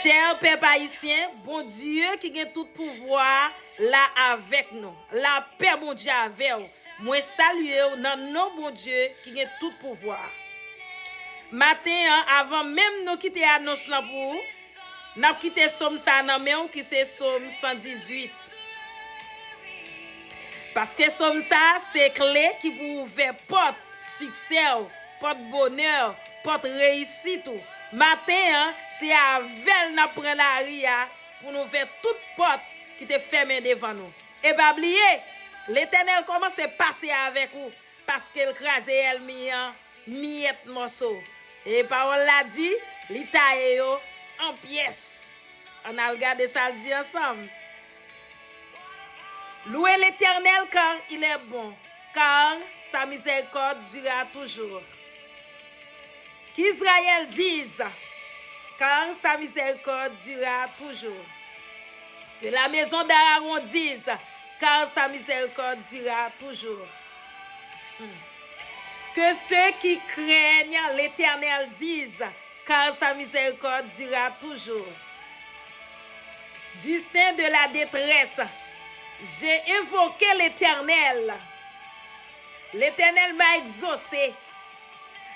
Cher peuple haïtien, bon Dieu qui a tout pouvoir là avec nous. La paix bon Dieu avec vous. Moi saluer dans nom bon Dieu qui a tout pouvoir. Matin avant même nous quitter annonce là pour n'a quitté somme ça nan men qui c'est somme 118. Parce que somme ça c'est clé qui pour ouvrir porte succès, porte bonheur, porte réussite. Matin c'est avec n'a prend la ria pour nous faire toute porte qui te fermée devant nous. Et pas oublier, l'Éternel commence à passer avec vous parce qu'elle crase elle miette morceau. Et parole l'a dit, li taille yo en pièces. On a regardé ça le dit ensemble. Louez l'Éternel car il est bon, car sa miséricorde durera toujours. Qu'Israël dise, car sa miséricorde durera toujours. Que la maison d'Aaron dise, car sa miséricorde durera toujours. Que ceux qui craignent l'Éternel disent, car sa miséricorde durera toujours. Du sein de la détresse, j'ai invoqué l'Éternel. L'Éternel m'a exaucé,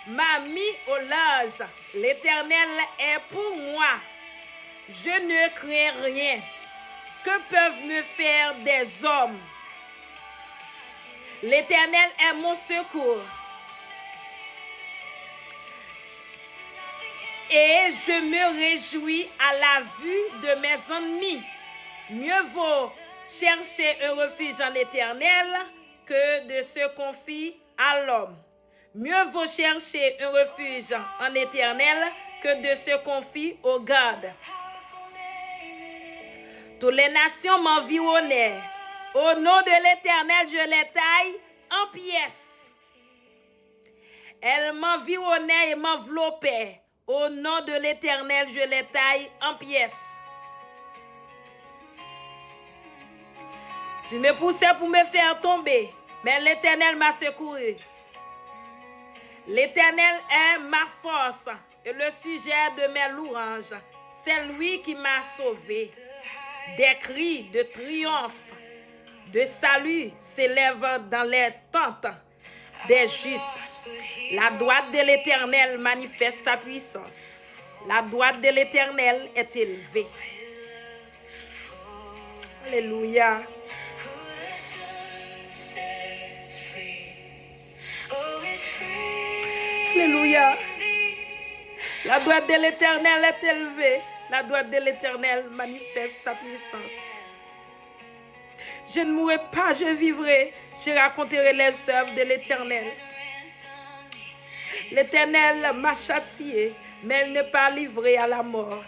m'a mis au large. L'Éternel est pour moi. Je ne crains rien. Que peuvent me faire des hommes? L'Éternel est mon secours. Et je me réjouis à la vue de mes ennemis. Mieux vaut chercher un refuge en l'Éternel que de se confier à l'homme. Mieux vaut chercher un refuge en l'Éternel que de se confier aux gardes. Toutes les nations m'environnaient. Au nom de l'Éternel, je les taille en pièces. Elles m'environnaient et m'enveloppaient. Au nom de l'Éternel, je les taille en pièces. Tu me poussais pour me faire tomber, mais l'Éternel m'a secouru. L'Éternel est ma force et le sujet de mes louanges. C'est lui qui m'a sauvé. Des cris de triomphe, de salut s'élèvent dans les tentes des justes. La droite de l'Éternel manifeste sa puissance. La droite de l'Éternel est élevée. Alléluia. Alléluia. La droite de l'Éternel est élevée. La droite de l'Éternel manifeste sa puissance. Je ne mourrai pas, je vivrai. Je raconterai les œuvres de l'Éternel. L'Éternel m'a châtié, mais elle n'est pas livrée à la mort.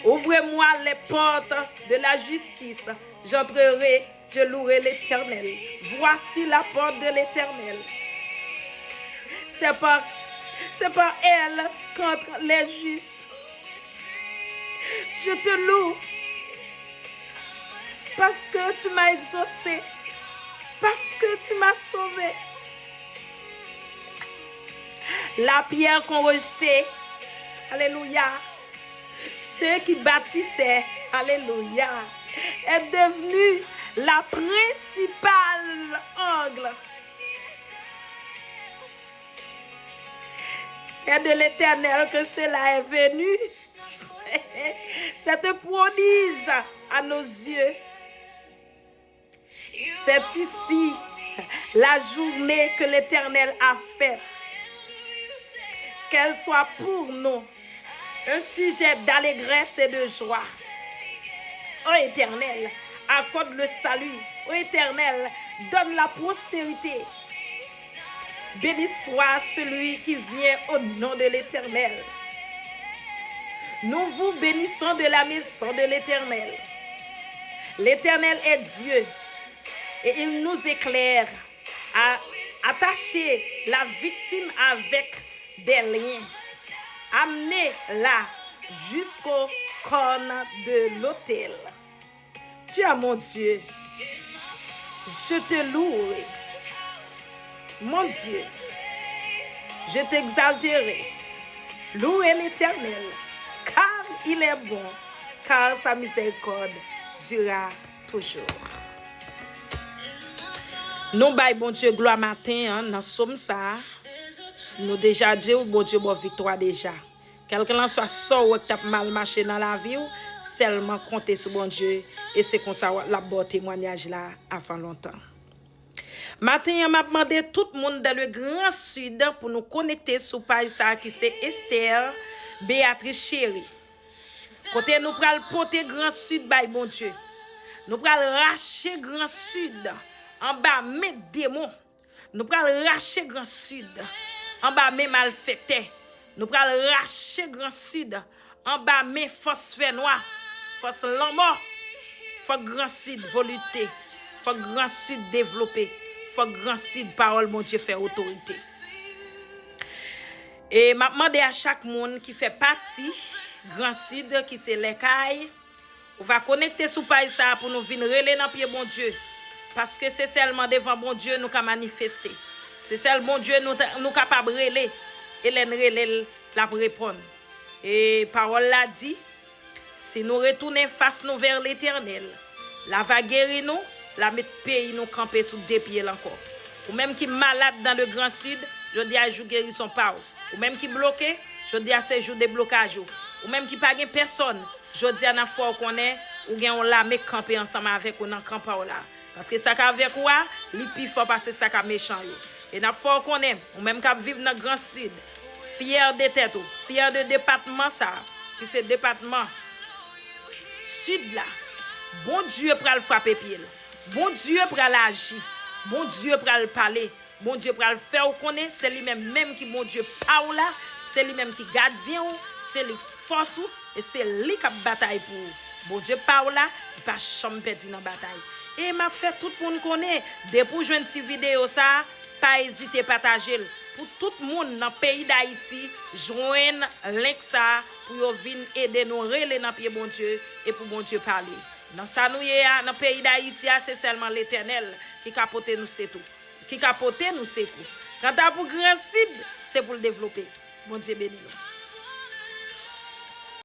Ouvrez-moi les portes de la justice. J'entrerai, je louerai l'Éternel. Voici la porte de l'Éternel. C'est par elle qu'entrent les justes. Je te loue parce que tu m'as exaucé, parce que tu m'as sauvé. La pierre qu'on rejetait, alléluia, ceux qui bâtissaient, alléluia, est devenue la principale angle. C'est de l'Éternel que cela est venu. C'est un prodige à nos yeux. C'est ici la journée que l'Éternel a faite. Qu'elle soit pour nous un sujet d'allégresse et de joie. Ô Éternel, accorde le salut. Ô Éternel, donne la postérité. Béni soit celui qui vient au nom de l'Éternel. Nous vous bénissons de la maison de l'Éternel. L'Éternel est Dieu et il nous éclaire à attacher la victime avec des liens. Amenez-la jusqu'au cône de l'autel. Tu es mon Dieu. Je te louerai. Mon Dieu, je t'exalterai. Louez l'Éternel, car il est bon, car sa miséricorde durera toujours. Nous baillons bon Dieu gloire matin dans somme ça. Nous déjà dit bon Dieu bon victoire déjà. Quelqu'un soit sort qui t'a mal marché dans la vie, seulement compter sur bon Dieu et c'est comme ça la bon témoignage là avant longtemps. Matin, m'a demandé tout le monde dans le Grand Sud pour nous connecter sur page ça qui c'est Esther Béatrice Chérie. Côté nous pral porter Grand Sud by bon Dieu. Nous pral racher Grand Sud en bas mes démons. Nous pral racher Grand Sud en bas mes malfaiteurs. Nous pral racher Grand Sud en bas mes phosphènes noirs, force l'amour. Faut Grand Sud volonté, faut Grand Sud développer. Faut Grand Sud parole mon Dieu faire autorité. Et m'a demandé à chaque monde qui fait partie Grand Sud qui c'est l'écaille, on va connecter sous page ça pour nous venir relais dans pied bon Dieu parce que c'est seulement devant bon Dieu nous ca manifester. C'est seulement bon Dieu nous capable relais et relais la répondre. Et parole là dit si nous retourner face nous vers l'Éternel, la va guérir nous, la mettre pays nous camper sous deux pieds encore. Ou même qui malade dans le Grand Sud, je dis à jour guérison pas. Ou même qui bloqué, je dis à ces jours de blocage. Ou même qui pas gain personne, je dis à na fois qu'on est ou gain on la met camper ensemble avec on en camp là. Parce que ça avec quoi, li pi fort parce que ça ka méchant yo. Et na fois qu'on est ou même qui vivre dans Grand Sud, fier de tête ou, fier de département ça, qui c'est département sud là. Bon Dieu pral frapper pied. Bon Dieu pral agir. Bon Dieu pral parler. Bon Dieu pral faire connaître, c'est lui-même qui bon Dieu parle là, c'est lui-même qui gardien, c'est lui force et c'est lui qui bataille pour. Bon Dieu parle là, il pas jamais perdu dans bataille. Et m'a fait tout le monde connaît, depuis joindre cette vidéo ça, pas hésiter partager pour tout le monde dans le pays d'Haïti, joindre link ça pour venir aider nous reler dans pied bon Dieu et pour bon Dieu parler. Dans ça nous dans le pays d'Haïti, c'est seulement l'Éternel qui capote nous c'est tout. Qui capote nous c'est tout. Quand t'as pour Grand Sud, c'est pour le développer. Bon Dieu béni nous.